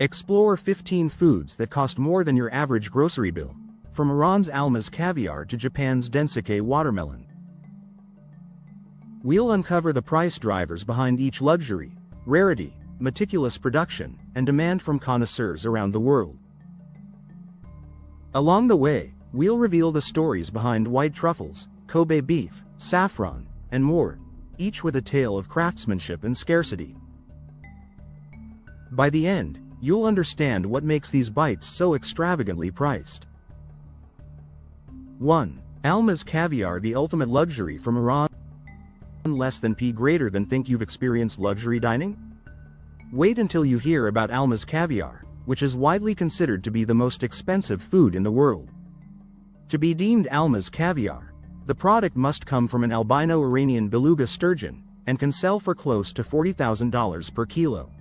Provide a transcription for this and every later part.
Explore 15 foods that cost more than your average grocery bill, from Iran's Alma's caviar to Japan's densake watermelon. We'll uncover the price drivers behind each luxury, rarity, meticulous production, and demand from connoisseurs around the world. Along the way, we'll reveal the stories behind white truffles, Kobe beef, saffron, and more, each with a tale of craftsmanship and scarcity. By the end, you'll understand what makes these bites so extravagantly priced. 1. Alma's caviar, the ultimate luxury from Iran. Less than p greater than. Think you've experienced luxury dining? Wait until you hear about Alma's caviar, which is widely considered to be the most expensive food in the world. To be deemed Alma's caviar, the product must come from an albino Iranian beluga sturgeon, and can sell for close to $40,000 per kilo.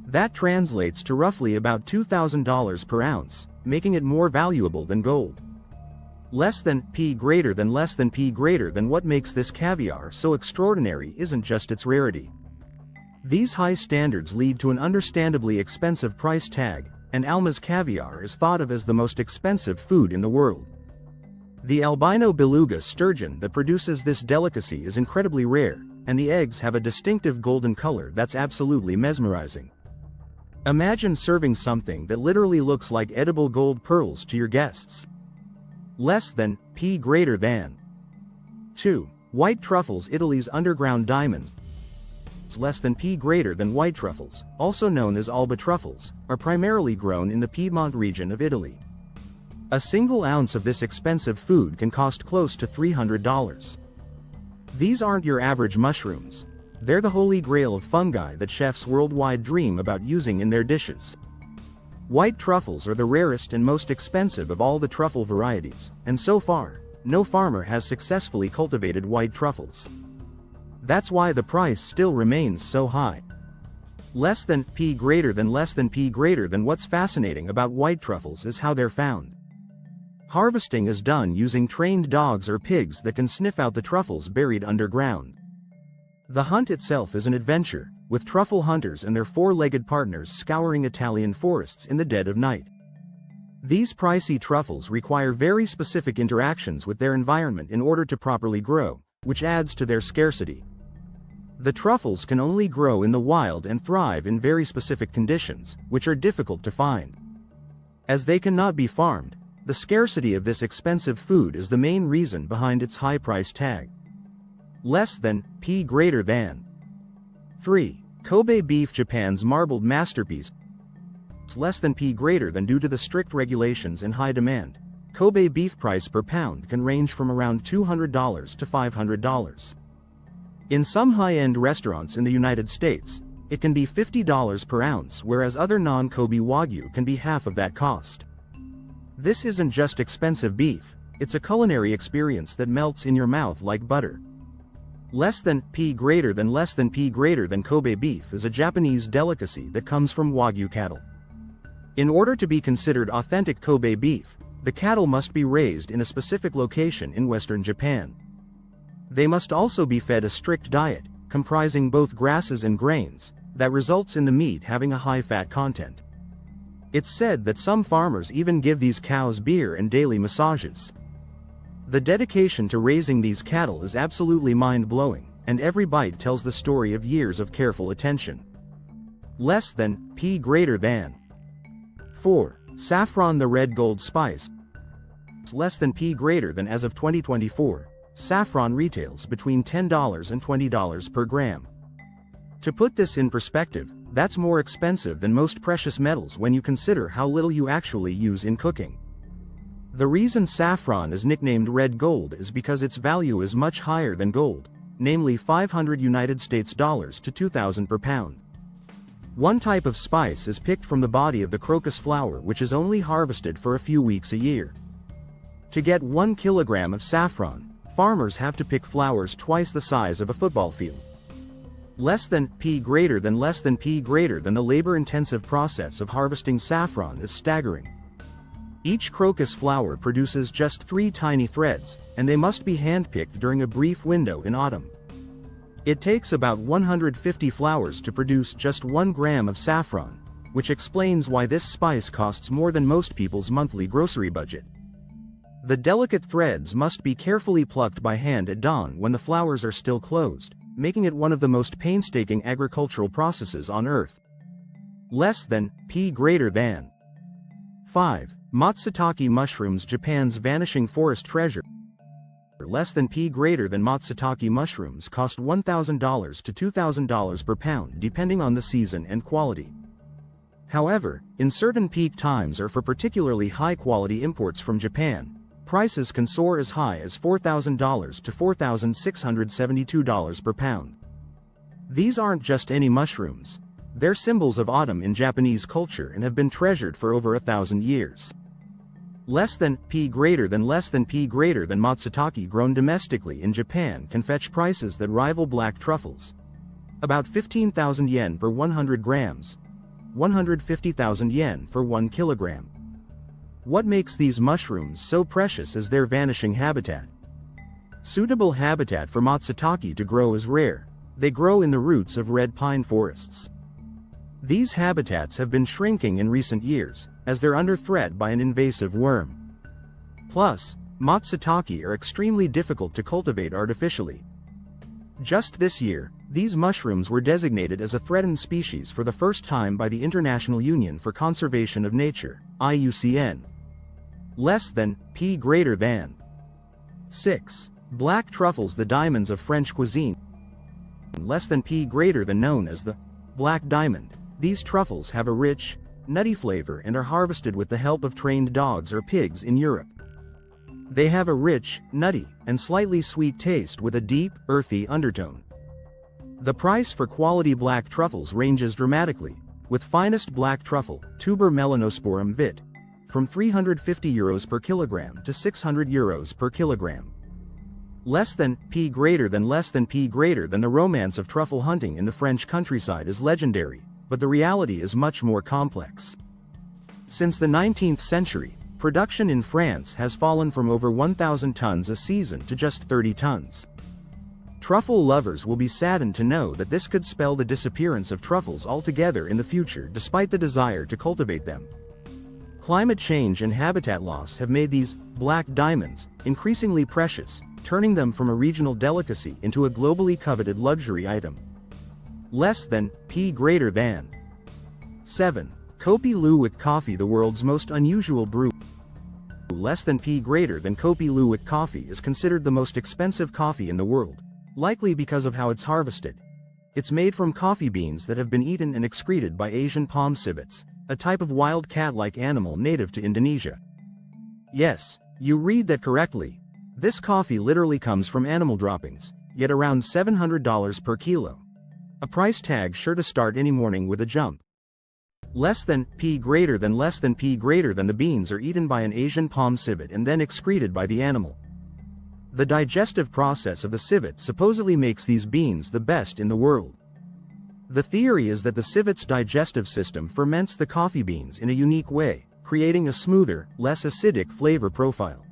That translates to roughly about $2,000 per ounce, making it more valuable than gold. Less than p greater than. What makes this caviar so extraordinary isn't just its rarity. These high standards lead to an understandably expensive price tag, and Alma's caviar is thought of as the most expensive food in the world. The albino beluga sturgeon that produces this delicacy is incredibly rare, and the eggs have a distinctive golden color that's absolutely mesmerizing. Imagine serving something that literally looks like edible gold pearls to your guests. Less than p greater than. 2. White truffles, Italy's underground diamonds. Less than p greater than. White truffles, also known as Alba truffles, are primarily grown in the Piedmont region of Italy. A single ounce of this expensive food can cost close to $300. These aren't your average mushrooms. They're the holy grail of fungi that chefs worldwide dream about using in their dishes. White truffles are the rarest and most expensive of all the truffle varieties, and so far, no farmer has successfully cultivated white truffles. That's why the price still remains so high. Less than p greater than. What's fascinating about white truffles is how they're found. Harvesting is done using trained dogs or pigs that can sniff out the truffles buried underground. The hunt itself is an adventure, with truffle hunters and their four-legged partners scouring Italian forests in the dead of night. These pricey truffles require very specific interactions with their environment in order to properly grow, which adds to their scarcity. The truffles can only grow in the wild and thrive in very specific conditions, which are difficult to find. As they cannot be farmed, the scarcity of this expensive food is the main reason behind its high price tag. Less than p greater than. 3. Kobe beef, Japan's marbled masterpiece. Less than p greater than. Due to the strict regulations and high demand, Kobe beef price per pound can range from around $200 to $500. In some high-end restaurants in the United States, it can be $50 per ounce, whereas other non-Kobe Wagyu can be half of that cost. This isn't just expensive beef, it's a culinary experience that melts in your mouth like butter. Less than p greater than. Kobe beef is a Japanese delicacy that comes from Wagyu cattle. In order to be considered authentic Kobe beef, the cattle must be raised in a specific location in western Japan. They must also be fed a strict diet, comprising both grasses and grains, that results in the meat having a high fat content. It's said that some farmers even give these cows beer and daily massages. The dedication to raising these cattle is absolutely mind-blowing, and every bite tells the story of years of careful attention. Less than p greater than. 4. Saffron, the red gold spice. Less than p greater than. As of 2024, saffron retails between $10 and $20 per gram. To put this in perspective, that's more expensive than most precious metals when you consider how little you actually use in cooking. The reason saffron is nicknamed red gold is because its value is much higher than gold, namely $500 to $2,000 per pound. One type of spice is picked from the body of the crocus flower, which is only harvested for a few weeks a year. To get 1 kilogram of saffron, farmers have to pick flowers twice the size of a football field. Less than p greater than. The labor-intensive process of harvesting saffron is staggering. Each crocus flower produces just 3 tiny threads, and they must be hand-picked during a brief window in autumn. It takes about 150 flowers to produce just 1 gram of saffron, which explains why this spice costs more than most people's monthly grocery budget. The delicate threads must be carefully plucked by hand at dawn when the flowers are still closed, making it one of the most painstaking agricultural processes on Earth. Less than, p greater than. 5. Matsutake mushrooms, Japan's vanishing forest treasure. Less than p greater than matsutake mushrooms cost $1,000 to $2,000 per pound depending on the season and quality. However, in certain peak times or for particularly high-quality imports from Japan, prices can soar as high as $4,000 to $4,672 per pound. These aren't just any mushrooms. They're symbols of autumn in Japanese culture and have been treasured for over 1,000 years. Less than, p greater than matsutake grown domestically in Japan can fetch prices that rival black truffles. About 15,000 yen per 100 grams. 150,000 yen for 1 kilogram. What makes these mushrooms so precious is their vanishing habitat. Suitable habitat for matsutake to grow is rare. They grow in the roots of red pine forests. These habitats have been shrinking in recent years, as they're under threat by an invasive worm. Plus, matsutake are extremely difficult to cultivate artificially. Just this year, these mushrooms were designated as a threatened species for the first time by the International Union for Conservation of Nature, IUCN. Less than, p greater than. 6. Black truffles, the diamonds of French cuisine. Less than, p greater than, known as the black diamond. These truffles have a rich, nutty flavor and are harvested with the help of trained dogs or pigs in Europe. They have a rich, nutty, and slightly sweet taste with a deep, earthy undertone. The price for quality black truffles ranges dramatically, with finest black truffle, Tuber melanosporum vit, from €350 per kilogram to €600 per kilogram. Less than, p greater than. The romance of truffle hunting in the French countryside is legendary, but the reality is much more complex. Since the 19th century, production in France has fallen from over 1,000 tons a season to just 30 tons. Truffle lovers will be saddened to know that this could spell the disappearance of truffles altogether in the future despite the desire to cultivate them. Climate change and habitat loss have made these black diamonds increasingly precious, turning them from a regional delicacy into a globally coveted luxury item. Less than, p greater than. 7. Kopi Luwak coffee, the world's most unusual brew. Less than, p greater than. Kopi Luwak coffee is considered the most expensive coffee in the world, likely because of how it's harvested. It's made from coffee beans that have been eaten and excreted by Asian palm civets, a type of wild cat-like animal native to Indonesia. Yes, you read that correctly. This coffee literally comes from animal droppings, yet around $700 per kilo. A price tag sure to start any morning with a jump. Less than, p greater than. The beans are eaten by an Asian palm civet and then excreted by the animal. The digestive process of the civet supposedly makes these beans the best in the world. The theory is that the civet's digestive system ferments the coffee beans in a unique way, creating a smoother, less acidic flavor profile.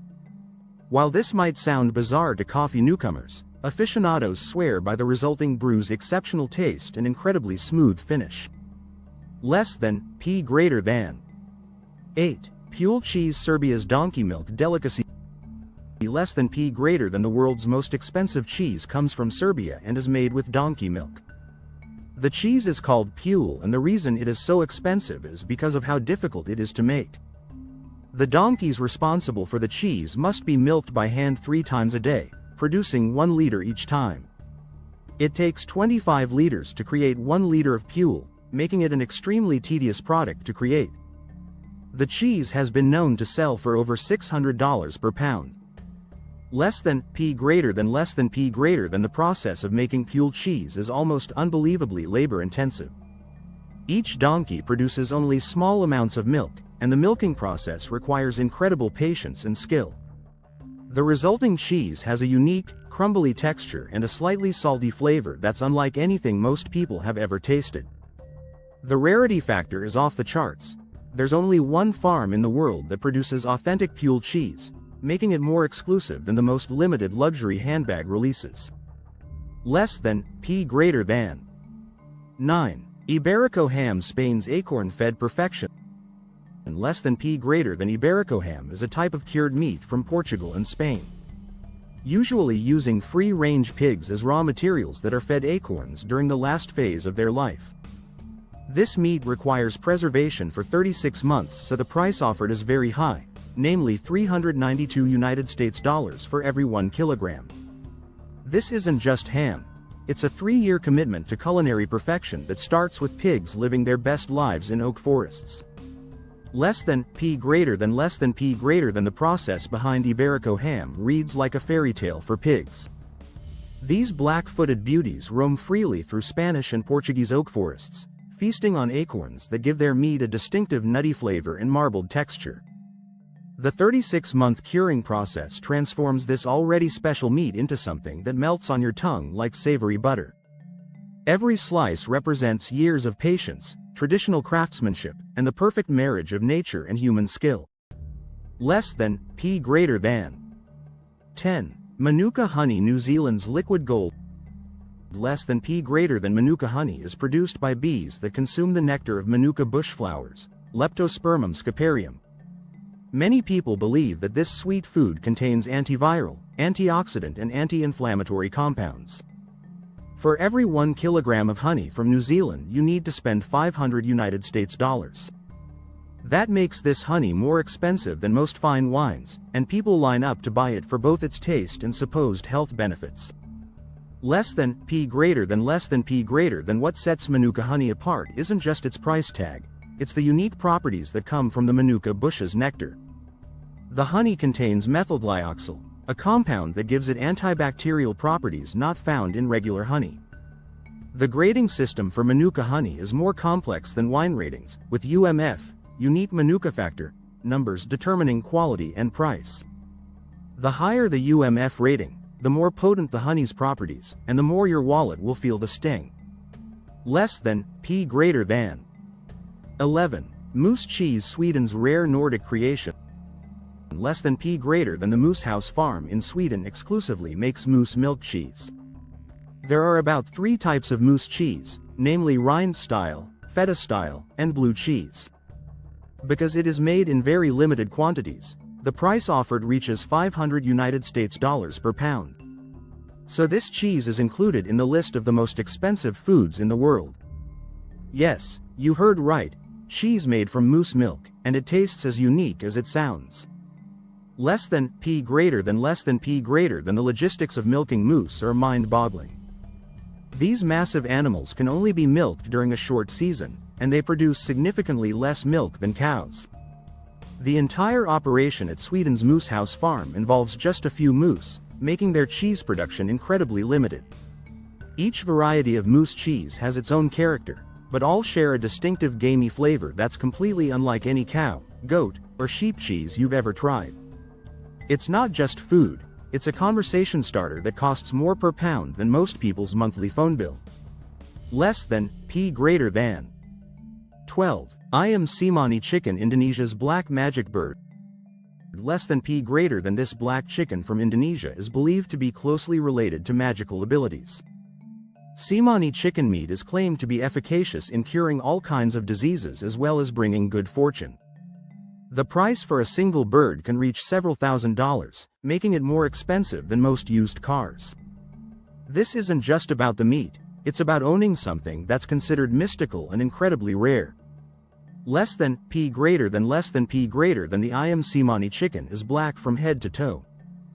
While this might sound bizarre to coffee newcomers, aficionados swear by the resulting brew's exceptional taste and incredibly smooth finish. Less than, p greater than. 8. Pule cheese, Serbia's donkey milk delicacy. Less than, p greater than. The world's most expensive cheese comes from Serbia and is made with donkey milk. The cheese is called pule, and the reason it is so expensive is because of how difficult it is to make. The donkeys responsible for the cheese must be milked by hand 3 times a day, producing 1 liter each time. It takes 25 liters to create 1 liter of pule, making it an extremely tedious product to create. The cheese has been known to sell for over $600 per pound. Less than, p greater than. The process of making pule cheese is almost unbelievably labor-intensive. Each donkey produces only small amounts of milk, and the milking process requires incredible patience and skill. The resulting cheese has a unique, crumbly texture and a slightly salty flavor that's unlike anything most people have ever tasted. The rarity factor is off the charts. There's only one farm in the world that produces authentic pule cheese, making it more exclusive than the most limited luxury handbag releases. Less than, p greater than. 9. Iberico ham, Spain's acorn-fed perfection. Less than p greater than Iberico ham is a type of cured meat from Portugal and Spain. Usually using free-range pigs as raw materials that are fed acorns during the last phase of their life. This meat requires preservation for 36 months, so the price offered is very high, namely $392 for every 1 kilogram. This isn't just ham. It's a 3-year commitment to culinary perfection that starts with pigs living their best lives in oak forests. Less than p greater than the process behind Iberico ham reads like a fairy tale for pigs. These black-footed beauties roam freely through Spanish and Portuguese oak forests, feasting on acorns that give their meat a distinctive nutty flavor and marbled texture. The 36-month curing process transforms this already special meat into something that melts on your tongue like savory butter. Every slice represents years of patience, traditional craftsmanship, and the perfect marriage of nature and human skill. Less than p greater than 10. Manuka honey, New Zealand's liquid gold. Less than p greater than Manuka honey is produced by bees that consume the nectar of Manuka bush flowers, Leptospermum scoparium. Many people believe that this sweet food contains antiviral, antioxidant and anti-inflammatory compounds. For every 1 kilogram of honey from New Zealand you need to spend $500. That makes this honey more expensive than most fine wines, and people line up to buy it for both its taste and supposed health benefits. Less than p greater than what sets Manuka honey apart isn't just its price tag, it's the unique properties that come from the Manuka bush's nectar. The honey contains methylglyoxal, a compound that gives it antibacterial properties not found in regular honey. The grading system for Manuka honey is more complex than wine ratings, with UMF, unique Manuka factor, numbers determining quality and price. The higher the UMF rating, the more potent the honey's properties, and the more your wallet will feel the sting. Less than p greater than 11. Moose cheese, Sweden's rare Nordic creation. Less than p greater than the Moose House farm in Sweden exclusively makes moose milk cheese. There are about 3 types of moose cheese, namely rind style, feta style, and blue cheese. Because it is made in very limited quantities, the price offered reaches $500 per pound. So this cheese is included in the list of the most expensive foods in the world. Yes, you heard right, cheese made from moose milk, and it tastes as unique as it sounds. Less than p greater than the logistics of milking moose are mind-boggling. These massive animals can only be milked during a short season, and they produce significantly less milk than cows. The entire operation at Sweden's Moose House farm involves just a few moose, making their cheese production incredibly limited. Each variety of moose cheese has its own character, but all share a distinctive gamey flavor that's completely unlike any cow, goat, or sheep cheese you've ever tried. It's not just food, it's a conversation starter that costs more per pound than most people's monthly phone bill. Less than p greater than 12. Ayam Cemani chicken, Indonesia's black magic bird. Less than p greater than this black chicken from Indonesia is believed to be closely related to magical abilities. Cemani chicken meat is claimed to be efficacious in curing all kinds of diseases as well as bringing good fortune. The price for a single bird can reach several $1,000s, making it more expensive than most used cars. This isn't just about the meat, it's about owning something that's considered mystical and incredibly rare. Less than p greater than the Ayam Cemani chicken is black from head to toe.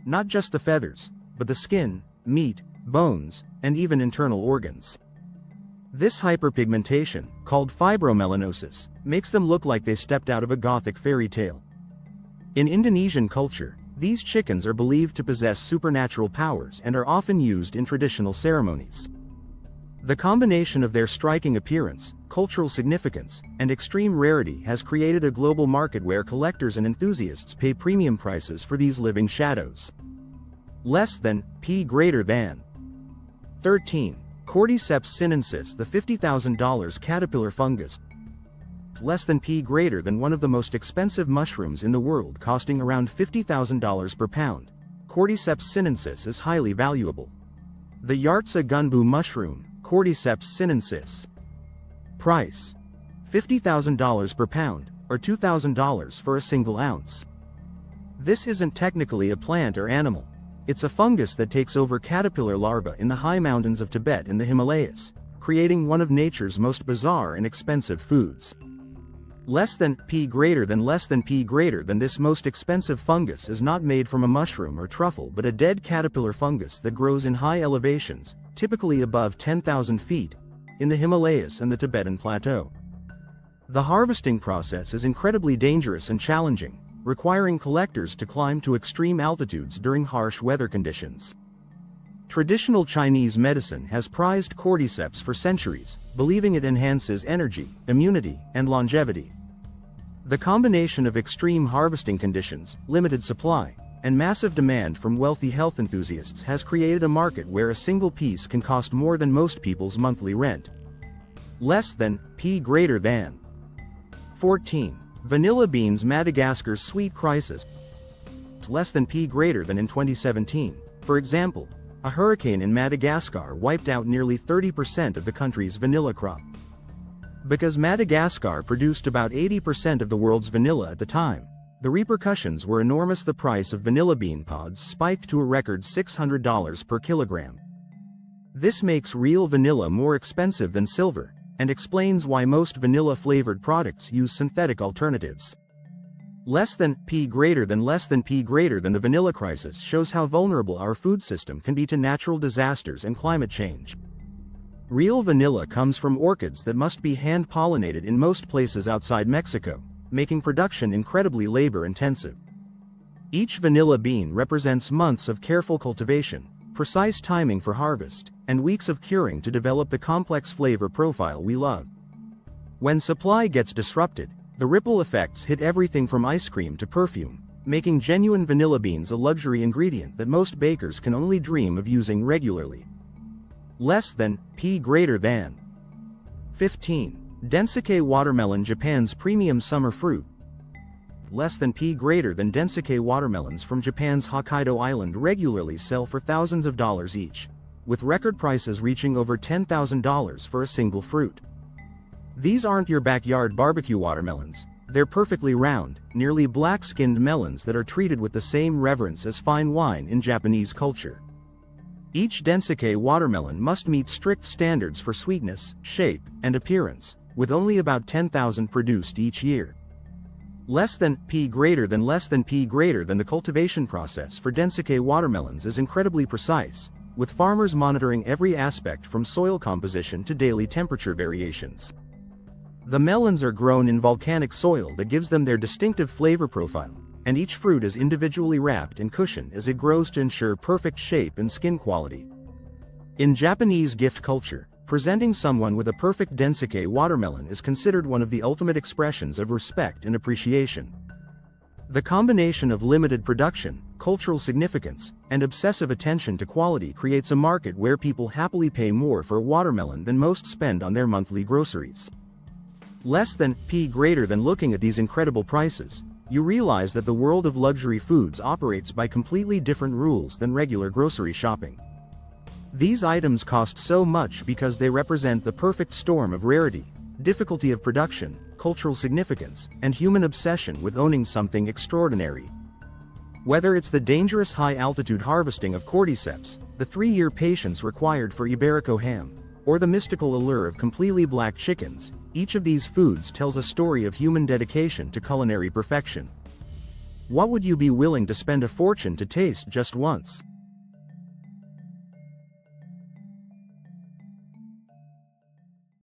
Not just the feathers, but the skin, meat, bones, and even internal organs. This hyperpigmentation, called fibromelanosis, makes them look like they stepped out of a Gothic fairy tale. In Indonesian culture, these chickens are believed to possess supernatural powers and are often used in traditional ceremonies. The combination of their striking appearance, cultural significance, and extreme rarity has created a global market where collectors and enthusiasts pay premium prices for these living shadows. Less than p greater than 13. Cordyceps sinensis, the $50,000 caterpillar fungus. Less than p greater than one of the most expensive mushrooms in the world, costing around $50,000 per pound. Cordyceps sinensis is highly valuable. The Yartsa gunbu mushroom, Cordyceps sinensis. Price: $50,000 per pound, or $2,000 for a single ounce. This isn't technically a plant or animal. It's a fungus that takes over caterpillar larvae in the high mountains of Tibet and the Himalayas, creating one of nature's most bizarre and expensive foods. Less than this most expensive fungus is not made from a mushroom or truffle but a dead caterpillar fungus that grows in high elevations, typically above 10,000 feet, in the Himalayas and the Tibetan Plateau. The harvesting process is incredibly dangerous and challenging, requiring collectors to climb to extreme altitudes during harsh weather conditions. Traditional Chinese medicine has prized cordyceps for centuries, believing it enhances energy, immunity, and longevity. The combination of extreme harvesting conditions, limited supply, and massive demand from wealthy health enthusiasts has created a market where a single piece can cost more than most people's monthly rent. Less than 14. Vanilla beans. Madagascar's sweet crisis. Less than in 2017. For example, a hurricane in Madagascar wiped out nearly 30% of the country's vanilla crop. Because Madagascar produced about 80% of the world's vanilla at the time, the repercussions were enormous. The price of vanilla bean pods spiked to a record $600 per kilogram. This makes real vanilla more expensive than silver, and explains why most vanilla-flavored products use synthetic alternatives. Less than the vanilla crisis shows how vulnerable our food system can be to natural disasters and climate change. Real vanilla comes from orchids that must be hand-pollinated in most places outside Mexico, making production incredibly labor-intensive. Each vanilla bean represents months of careful cultivation, precise timing for harvest, and weeks of curing to develop the complex flavor profile we love. When supply gets disrupted, the ripple effects hit everything from ice cream to perfume, making genuine vanilla beans a luxury ingredient that most bakers can only dream of using regularly. Less than 15. Densike watermelon. Japan's premium summer fruit. Less than Densike watermelons from Japan's Hokkaido Island regularly sell for thousands of dollars each, with record prices reaching over $10,000 for a single fruit. These aren't your backyard barbecue watermelons. They're perfectly round, nearly black-skinned melons that are treated with the same reverence as fine wine in Japanese culture. Each Densike watermelon must meet strict standards for sweetness, shape, and appearance, with only about 10,000 produced each year. Less than the cultivation process for Densike watermelons is incredibly precise, with farmers monitoring every aspect from soil composition to daily temperature variations. The melons are grown in volcanic soil that gives them their distinctive flavor profile, and each fruit is individually wrapped and cushioned as it grows to ensure perfect shape and skin quality. In Japanese gift culture, presenting someone with a perfect Densike watermelon is considered one of the ultimate expressions of respect and appreciation. The combination of limited production, cultural significance, and obsessive attention to quality creates a market where people happily pay more for a watermelon than most spend on their monthly groceries. Less than looking at these incredible prices, you realize that the world of luxury foods operates by completely different rules than regular grocery shopping. These items cost so much because they represent the perfect storm of rarity, difficulty of production, cultural significance, and human obsession with owning something extraordinary. Whether it's the dangerous high-altitude harvesting of cordyceps, the 3-year patience required for Iberico ham, or the mystical allure of completely black chickens, each of these foods tells a story of human dedication to culinary perfection. What would you be willing to spend a fortune to taste just once?